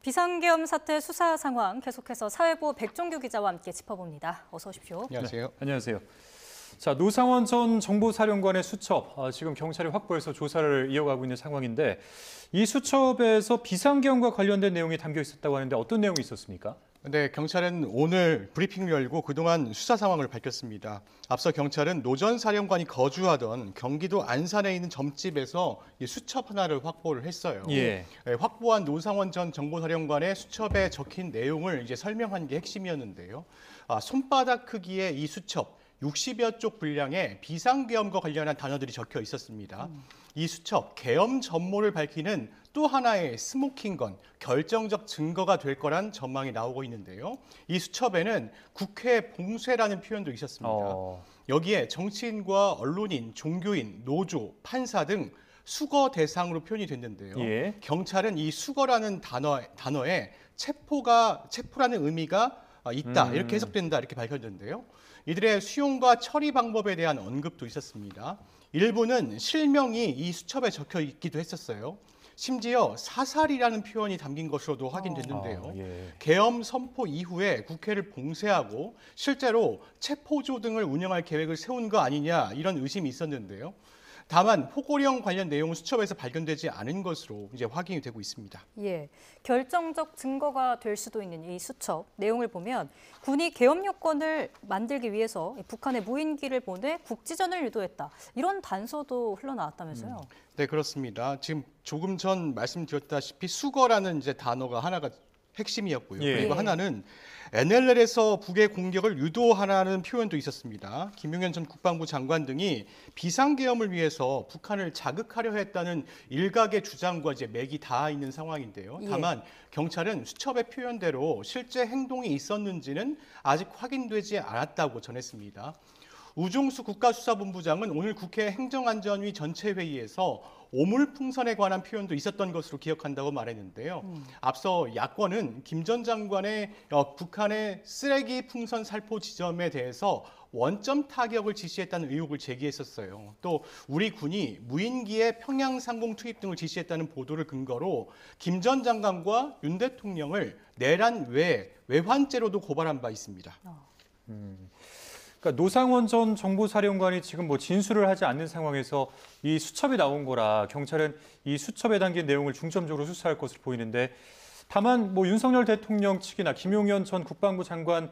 비상계엄 사태 수사 상황 계속해서 사회부 백종규 기자와 함께 짚어봅니다. 어서 오십시오. 안녕하세요. 네, 안녕하세요. 자, 노상원 전 정보사령관의 수첩, 지금 경찰이 확보해서 조사를 이어가고 있는 상황인데 이 수첩에서 비상계엄과 관련된 내용이 담겨 있었다고 하는데 어떤 내용이 있었습니까? 네, 경찰은 오늘 브리핑을 열고 그동안 수사 상황을 밝혔습니다. 앞서 경찰은 노 전 사령관이 거주하던 경기도 안산에 있는 점집에서 이 수첩 하나를 확보를 했어요. 예. 확보한 노상원 전 정보사령관의 수첩에 적힌 내용을 이제 설명한 게 핵심이었는데요. 손바닥 크기의 이 수첩, 60여 쪽 분량의 비상계엄과 관련한 단어들이 적혀 있었습니다. 이 수첩, 계엄 전모를 밝히는 또 하나의 스모킹건, 결정적 증거가 될 거란 전망이 나오고 있는데요. 이 수첩에는 국회 봉쇄라는 표현도 있었습니다. 여기에 정치인과 언론인, 종교인, 노조, 판사 등 수거 대상으로 표현이 됐는데요. 예. 경찰은 이 수거라는 단어에 체포라는 의미가 있다, 이렇게 해석된다, 이렇게 밝혔는데요. 이들의 수용과 처리 방법에 대한 언급도 있었습니다. 일부는 실명이 이 수첩에 적혀 있기도 했었어요. 심지어 사살이라는 표현이 담긴 것으로도 확인됐는데요. 예. 계엄 선포 이후에 국회를 봉쇄하고 실제로 체포조 등을 운영할 계획을 세운 거 아니냐, 이런 의심이 있었는데요. 다만 포고령 관련 내용은 수첩에서 발견되지 않은 것으로 이제 확인이 되고 있습니다. 예, 결정적 증거가 될 수도 있는 이 수첩 내용을 보면 군이 계엄 요건을 만들기 위해서 북한에 무인기를 보내 국지전을 유도했다, 이런 단서도 흘러나왔다면서요? 네, 그렇습니다. 지금 조금 전 말씀드렸다시피 수거라는 이제 단어가 하나가 핵심이었고요. 예. 그리고 하나는 NLL에서 북의 공격을 유도하라는 표현도 있었습니다. 김용현 전 국방부 장관 등이 비상계엄을 위해서 북한을 자극하려 했다는 일각의 주장과 이제 맥이 닿아 있는 상황인데요. 다만 경찰은 수첩의 표현대로 실제 행동이 있었는지는 아직 확인되지 않았다고 전했습니다. 우종수 국가수사본부장은 오늘 국회 행정안전위 전체 회의에서 오물풍선에 관한 표현도 있었던 것으로 기억한다고 말했는데요. 앞서 야권은 김 전 장관의 북한의 쓰레기 풍선 살포 지점에 대해서 원점 타격을 지시했다는 의혹을 제기했었어요. 또 우리 군이 무인기의 평양 상공 투입 등을 지시했다는 보도를 근거로 김 전 장관과 윤 대통령을 내란 외환죄로도 고발한 바 있습니다. 그러니까 노상원 전 정보사령관이 지금 진술을 하지 않는 상황에서 이 수첩이 나온 거라 경찰은 이 수첩에 담긴 내용을 중점적으로 수사할 것으로 보이는데, 다만 윤석열 대통령 측이나 김용현 전 국방부 장관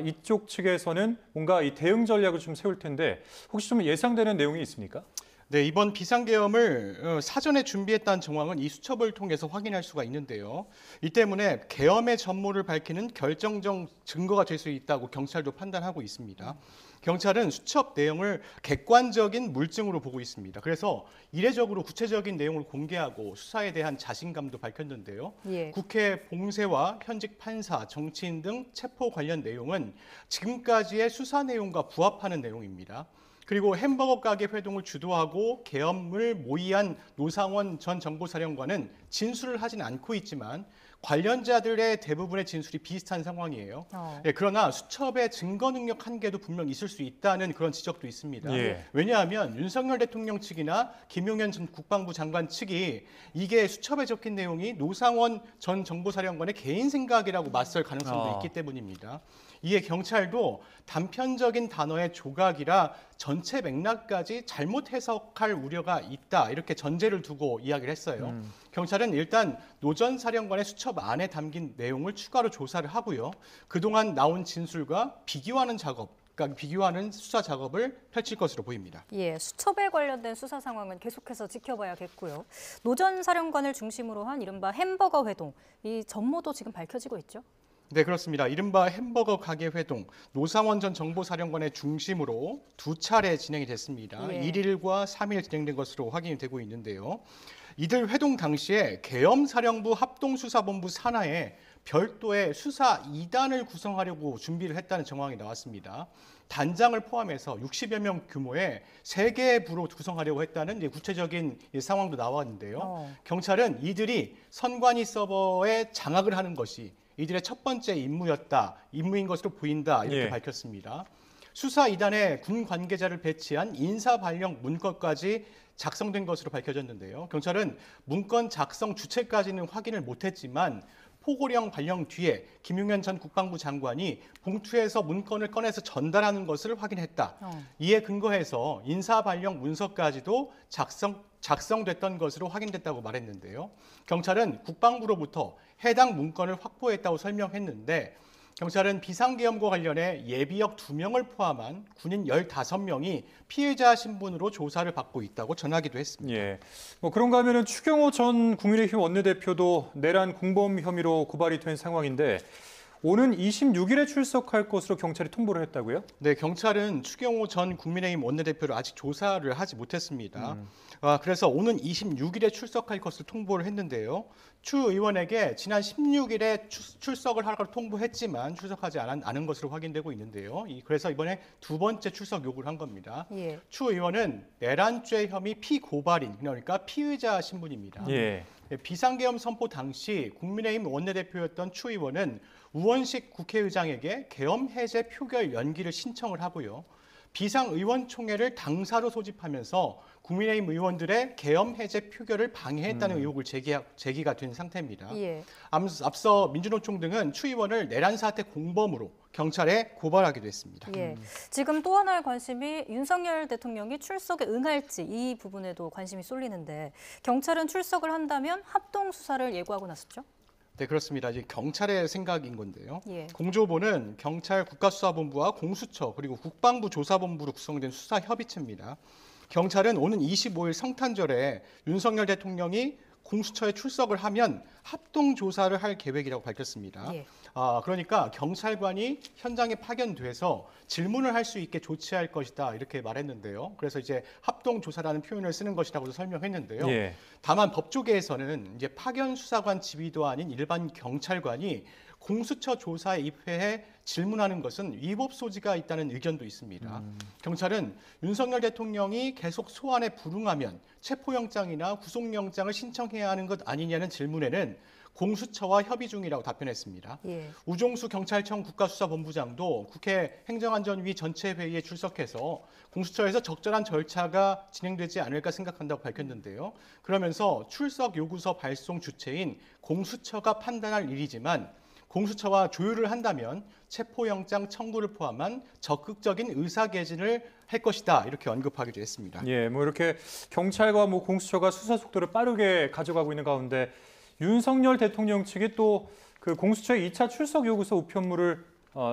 이쪽 측에서는 뭔가 이 대응 전략을 좀 세울 텐데 혹시 좀 예상되는 내용이 있습니까? 네, 이번 비상계엄을 사전에 준비했다는 정황은 이 수첩을 통해서 확인할 수가 있는데요. 이 때문에 계엄의 전모를 밝히는 결정적 증거가 될 수 있다고 경찰도 판단하고 있습니다. 경찰은 수첩 내용을 객관적인 물증으로 보고 있습니다. 그래서 이례적으로 구체적인 내용을 공개하고 수사에 대한 자신감도 밝혔는데요. 국회 봉쇄와 현직 판사, 정치인 등 체포 관련 내용은 지금까지의 수사 내용과 부합하는 내용입니다. 그리고 햄버거 가게 회동을 주도하고 계엄을 모의한 노상원 전 정보사령관은 진술을 하진 않고 있지만 관련자들의 대부분의 진술이 비슷한 상황이에요. 그러나 수첩의 증거 능력 한계도 분명 있을 수 있다는 그런 지적도 있습니다. 왜냐하면 윤석열 대통령 측이나 김용현 전 국방부 장관 측이 이게 수첩에 적힌 내용이 노상원 전 정보사령관의 개인 생각이라고 맞설 가능성도 있기 때문입니다. 이에 경찰도 단편적인 단어의 조각이라 전체 맥락까지 잘못 해석할 우려가 있다, 이렇게 전제를 두고 이야기를 했어요. 경찰은 일단 노 전 사령관의 수첩 안에 담긴 내용을 추가로 조사를 하고요. 그동안 나온 진술과 비교하는 수사 작업을 펼칠 것으로 보입니다. 예, 수첩에 관련된 수사 상황은 계속해서 지켜봐야겠고요. 노 전 사령관을 중심으로 한 이른바 햄버거 회동, 이 전모도 지금 밝혀지고 있죠? 네, 그렇습니다. 이른바 햄버거 가게 회동, 노상원 전 정보사령관의 중심으로 두 차례 진행이 됐습니다. 1일과 3일 진행된 것으로 확인이 되고 있는데요. 이들 회동 당시에 계엄사령부 합동수사본부 산하에 별도의 수사 2단을 구성하려고 준비를 했다는 정황이 나왔습니다. 단장을 포함해서 60여 명 규모의 3개의 부로 구성하려고 했다는 구체적인 상황도 나왔는데요. 경찰은 이들이 선관위 서버에 장악을 하는 것이 이들의 첫 번째 임무인 것으로 보인다, 이렇게 밝혔습니다. 수사 2단에 군 관계자를 배치한 인사 발령 문건까지 작성된 것으로 밝혀졌는데요. 경찰은 문건 작성 주체까지는 확인을 못했지만 포고령 발령 뒤에 김용현 전 국방부 장관이 봉투에서 문건을 꺼내서 전달하는 것을 확인했다. 이에 근거해서 인사 발령 문서까지도 작성됐던 것으로 확인됐다고 말했는데요. 경찰은 국방부로부터 해당 문건을 확보했다고 설명했는데 경찰은 비상계엄과 관련해 예비역 2명을 포함한 군인 15명이 피해자 신분으로 조사를 받고 있다고 전하기도 했습니다. 예. 뭐 그런가 하면은 추경호 전 국민의힘 원내대표도 내란 공범 혐의로 고발이 된 상황인데 오는 26일에 출석할 것으로 경찰이 통보를 했다고요? 네, 경찰은 추경호 전 국민의힘 원내대표를 아직 조사를 하지 못했습니다. 그래서 오는 26일에 출석할 것을 통보를 했는데요. 추 의원에게 지난 16일에 출석을 하라고 통보했지만 출석하지 않은 것으로 확인되고 있는데요. 그래서 이번에 두 번째 출석 요구를 한 겁니다. 예. 추 의원은 내란죄 혐의 피고발인, 그러니까 피의자 신분입니다. 예. 비상계엄 선포 당시 국민의힘 원내대표였던 추 의원은 우원식 국회의장에게 계엄 해제 표결 연기를 신청을 하고요. 비상의원총회를 당사로 소집하면서 국민의힘 의원들의 계엄 해제 표결을 방해했다는 의혹을 제기가 된 상태입니다. 예. 앞서 민주노총 등은 추 의원을 내란 사태 공범으로 경찰에 고발하기도 했습니다. 예. 지금 또 하나의 관심이 윤석열 대통령이 출석에 응할지 이 부분에도 관심이 쏠리는데 경찰은 출석을 한다면 합동 수사를 예고하고 나섰죠? 네, 그렇습니다. 이제 경찰의 생각인 건데요. 예. 공조보는 경찰 국가수사본부와 공수처 그리고 국방부 조사본부로 구성된 수사협의체입니다. 경찰은 오는 25일 성탄절에 윤석열 대통령이 공수처에 출석을 하면 합동 조사를 할 계획이라고 밝혔습니다. 예. 그러니까 경찰관이 현장에 파견돼서 질문을 할 수 있게 조치할 것이다 이렇게 말했는데요. 그래서 이제 합동 조사라는 표현을 쓰는 것이라고도 설명했는데요. 예. 다만 법조계에서는 이제 파견 수사관 지위도 아닌 일반 경찰관이 공수처 조사에 입회해 질문하는 것은 위법 소지가 있다는 의견도 있습니다. 경찰은 윤석열 대통령이 계속 소환에 불응하면 체포영장이나 구속영장을 신청해야 하는 것 아니냐는 질문에는 공수처와 협의 중이라고 답변했습니다. 예. 우종수 경찰청 국가수사본부장도 국회 행정안전위 전체 회의에 출석해서 공수처에서 적절한 절차가 진행되지 않을까 생각한다고 밝혔는데요. 그러면서 출석 요구서 발송 주체인 공수처가 판단할 일이지만 공수처와 조율을 한다면 체포영장 청구를 포함한 적극적인 의사개진을 할 것이다 이렇게 언급하기도 했습니다. 예, 뭐 이렇게 경찰과 뭐 공수처가 수사 속도를 빠르게 가져가고 있는 가운데 윤석열 대통령 측이 또 그 공수처의 2차 출석 요구서 우편물을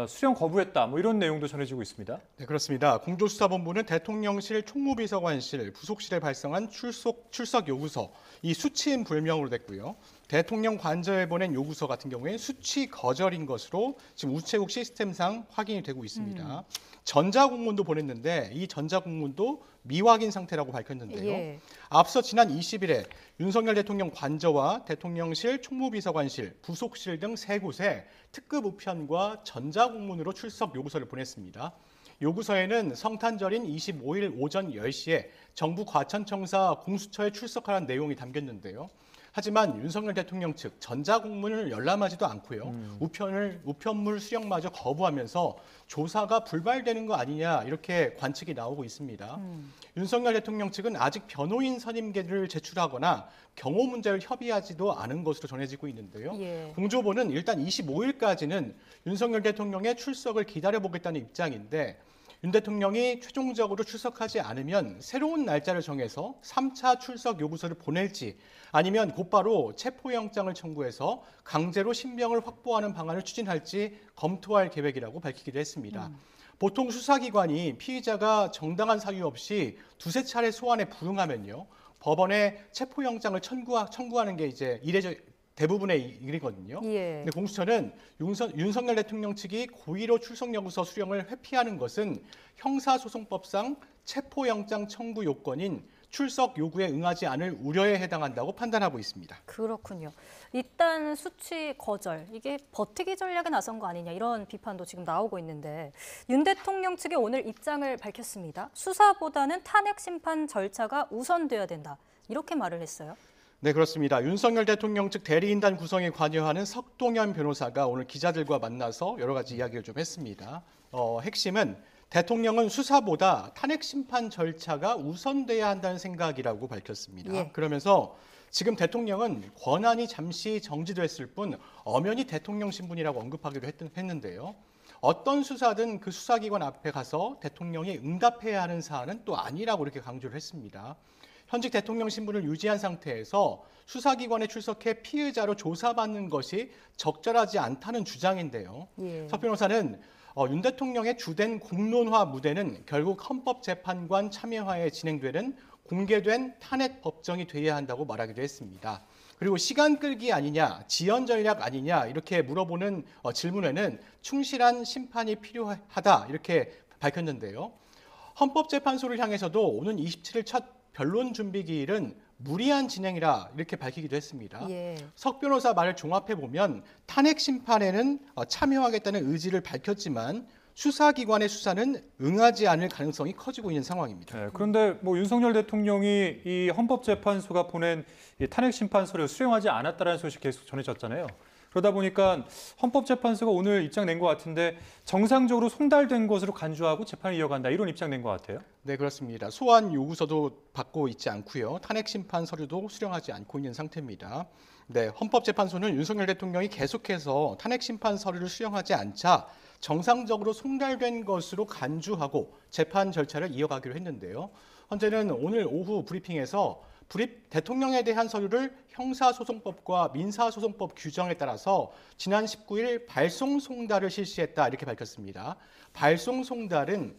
수령 거부했다. 뭐 이런 내용도 전해지고 있습니다. 네, 그렇습니다. 공조수사본부는 대통령실 총무비서관실 부속실에 발송한 출석 요구서 이 수취인 불명으로 됐고요. 대통령 관저에 보낸 요구서 같은 경우에 수취 거절인 것으로 지금 우체국 시스템상 확인이 되고 있습니다. 전자공문도 보냈는데 이 전자공문도 미확인 상태라고 밝혔는데요. 예. 앞서 지난 20일에 윤석열 대통령 관저와 대통령실 총무비서관실, 부속실 등 세 곳에 특급 우편과 전자공문으로 출석 요구서를 보냈습니다. 요구서에는 성탄절인 25일 오전 10시에 정부 과천청사 공수처에 출석하라는 내용이 담겼는데요. 하지만 윤석열 대통령 측 전자공문을 열람하지도 않고요. 우편물 수령마저 거부하면서 조사가 불발되는 거 아니냐 이렇게 관측이 나오고 있습니다. 윤석열 대통령 측은 아직 변호인 선임계를 제출하거나 경호 문제를 협의하지도 않은 것으로 전해지고 있는데요. 예. 공조보는 일단 25일까지는 윤석열 대통령의 출석을 기다려보겠다는 입장인데 윤 대통령이 최종적으로 출석하지 않으면 새로운 날짜를 정해서 3차 출석 요구서를 보낼지 아니면 곧바로 체포영장을 청구해서 강제로 신병을 확보하는 방안을 추진할지 검토할 계획이라고 밝히기도 했습니다. 보통 수사기관이 피의자가 정당한 사유 없이 두세 차례 소환에 불응하면요. 법원에 체포영장을 청구하는 게 이제 대부분의 일이거든요. 예. 근데 공수처는 윤석열 대통령 측이 고의로 출석 요구서 수령을 회피하는 것은 형사소송법상 체포영장 청구 요건인 출석 요구에 응하지 않을 우려에 해당한다고 판단하고 있습니다. 그렇군요. 일단 수취 거절, 이게 버티기 전략에 나선 거 아니냐 이런 비판도 지금 나오고 있는데 윤 대통령 측이 오늘 입장을 밝혔습니다. 수사보다는 탄핵 심판 절차가 우선돼야 된다. 이렇게 말을 했어요. 네, 그렇습니다. 윤석열 대통령 측 대리인단 구성에 관여하는 석동현 변호사가 오늘 기자들과 만나서 여러 가지 이야기를 좀 했습니다. 핵심은 대통령은 수사보다 탄핵 심판 절차가 우선돼야 한다는 생각이라고 밝혔습니다. 예. 그러면서 지금 대통령은 권한이 잠시 정지됐을 뿐 엄연히 대통령 신분이라고 언급하기도 했는데요. 어떤 수사든 그 수사기관 앞에 가서 대통령이 응답해야 하는 사안은 또 아니라고 이렇게 강조를 했습니다. 현직 대통령 신분을 유지한 상태에서 수사기관에 출석해 피의자로 조사받는 것이 적절하지 않다는 주장인데요. 예. 석 변호사는 윤 대통령의 주된 공론화 무대는 결국 헌법재판관 참여하에 진행되는 공개된 탄핵 법정이 돼야 한다고 말하기도 했습니다. 그리고 시간 끌기 아니냐, 지연 전략 아니냐 이렇게 물어보는 질문에는 충실한 심판이 필요하다 이렇게 밝혔는데요. 헌법재판소를 향해서도 오는 27일 첫 변론 준비 기일은 무리한 진행이라 이렇게 밝히기도 했습니다. 예. 석 변호사 말을 종합해 보면 탄핵 심판에는 참여하겠다는 의지를 밝혔지만 수사기관의 수사는 응하지 않을 가능성이 커지고 있는 상황입니다. 네, 그런데 뭐 윤석열 대통령이 이 헌법재판소가 보낸 이 탄핵 심판 서류를 수용하지 않았다는 소식 계속 전해졌잖아요. 그러다 보니까 헌법재판소가 오늘 입장 낸 것 같은데 정상적으로 송달된 것으로 간주하고 재판을 이어간다 이런 입장 낸 것 같아요. 네, 그렇습니다. 소환 요구서도 받고 있지 않고요. 탄핵 심판 서류도 수령하지 않고 있는 상태입니다. 네, 헌법재판소는 윤석열 대통령이 계속해서 탄핵 심판 서류를 수령하지 않자 정상적으로 송달된 것으로 간주하고 재판 절차를 이어가기로 했는데요. 현재는 오늘 오후 브리핑에서 대통령에 대한 서류를 형사소송법과 민사소송법 규정에 따라서 지난 19일 발송 송달을 실시했다 이렇게 밝혔습니다. 발송 송달은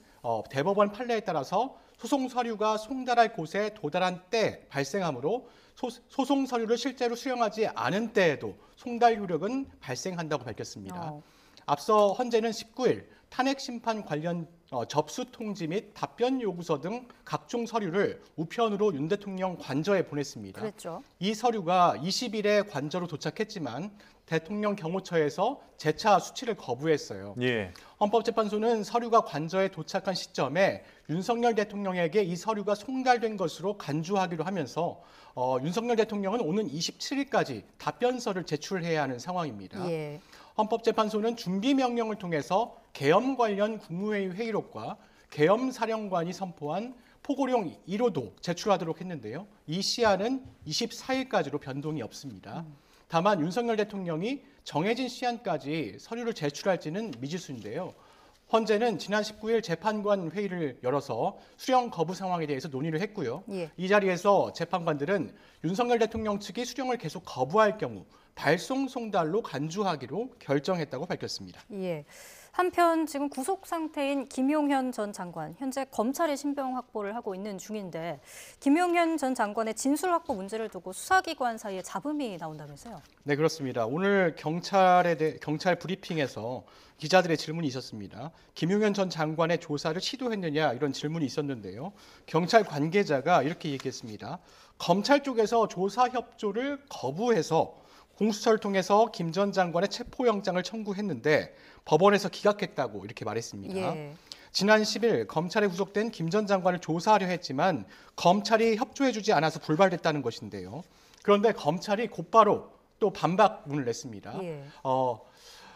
대법원 판례에 따라서 소송 서류가 송달할 곳에 도달한 때 발생하므로 소송 서류를 실제로 수령하지 않은 때에도 송달 효력은 발생한다고 밝혔습니다. 앞서 헌재는 19일 탄핵 심판 관련 접수 통지 및 답변 요구서 등 각종 서류를 우편으로 윤 대통령 관저에 보냈습니다. 그랬죠. 이 서류가 20일에 관저로 도착했지만 대통령 경호처에서 재차 수치를 거부했어요. 예. 헌법재판소는 서류가 관저에 도착한 시점에 윤석열 대통령에게 이 서류가 송달된 것으로 간주하기로 하면서 윤석열 대통령은 오는 27일까지 답변서를 제출해야 하는 상황입니다. 예. 헌법재판소는 준비 명령을 통해서 계엄 관련 국무회의 회의록과 계엄 사령관이 선포한 포고령 1호도 제출하도록 했는데요. 이 시한은 24일까지로 변동이 없습니다. 다만 윤석열 대통령이 정해진 시한까지 서류를 제출할지는 미지수인데요. 헌재는 지난 19일 재판관 회의를 열어서 수령 거부 상황에 대해서 논의를 했고요. 예. 이 자리에서 재판관들은 윤석열 대통령 측이 수령을 계속 거부할 경우 발송 송달로 간주하기로 결정했다고 밝혔습니다. 예. 한편 지금 구속 상태인 김용현 전 장관, 현재 검찰이 신병 확보를 하고 있는 중인데 김용현 전 장관의 진술 확보 문제를 두고 수사기관 사이에 잡음이 나온다면서요? 네, 그렇습니다. 오늘 경찰 브리핑에서 기자들의 질문이 있었습니다. 김용현 전 장관의 조사를 시도했느냐 이런 질문이 있었는데요. 경찰 관계자가 이렇게 얘기했습니다. 검찰 쪽에서 조사 협조를 거부해서 공수처를 통해서 김 전 장관의 체포영장을 청구했는데 법원에서 기각했다고 이렇게 말했습니다. 예. 지난 10일 검찰에 구속된 김 전 장관을 조사하려 했지만 검찰이 협조해주지 않아서 불발됐다는 것인데요. 그런데 검찰이 곧바로 또 반박문을 냈습니다. 예.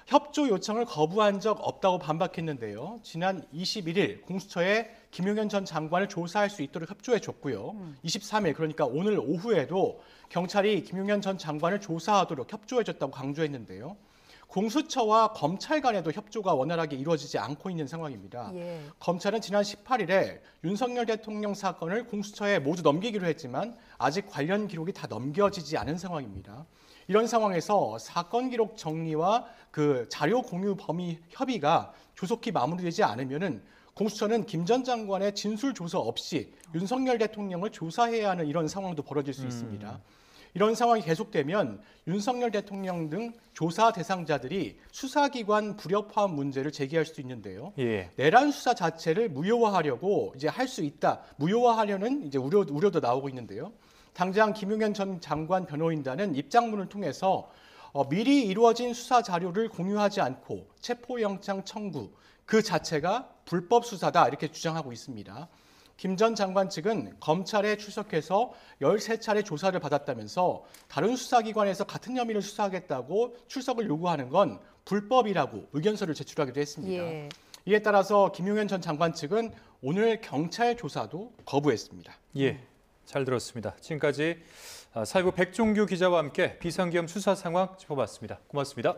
협조 요청을 거부한 적 없다고 반박했는데요. 지난 21일 공수처에 김용현 전 장관을 조사할 수 있도록 협조해 줬고요. 23일 그러니까 오늘 오후에도 경찰이 김용현 전 장관을 조사하도록 협조해 줬다고 강조했는데요. 공수처와 검찰 간에도 협조가 원활하게 이루어지지 않고 있는 상황입니다. 예. 검찰은 지난 18일에 윤석열 대통령 사건을 공수처에 모두 넘기기로 했지만 아직 관련 기록이 다 넘겨지지 않은 상황입니다. 이런 상황에서 사건 기록 정리와 그 자료 공유 범위 협의가 조속히 마무리되지 않으면은 공수처는 김 전 장관의 진술 조서 없이 윤석열 대통령을 조사해야 하는 이런 상황도 벌어질 수 있습니다. 이런 상황이 계속되면 윤석열 대통령 등 조사 대상자들이 수사기관 불협화음 문제를 제기할 수도 있는데요. 예. 내란 수사 자체를 무효화하려고 이제 할 수 있다. 무효화하려는 이제 우려도 나오고 있는데요. 당장 김용현 전 장관 변호인단은 입장문을 통해서 미리 이루어진 수사 자료를 공유하지 않고 체포영장 청구 그 자체가 불법 수사다 이렇게 주장하고 있습니다. 김 전 장관 측은 검찰에 출석해서 13차례 조사를 받았다면서 다른 수사기관에서 같은 혐의를 수사하겠다고 출석을 요구하는 건 불법이라고 의견서를 제출하기도 했습니다. 예. 이에 따라서 김용현 전 장관 측은 오늘 경찰 조사도 거부했습니다. 예. 잘 들었습니다. 지금까지 사회부 백종규 기자와 함께 비상계엄 수사 상황 짚어봤습니다. 고맙습니다.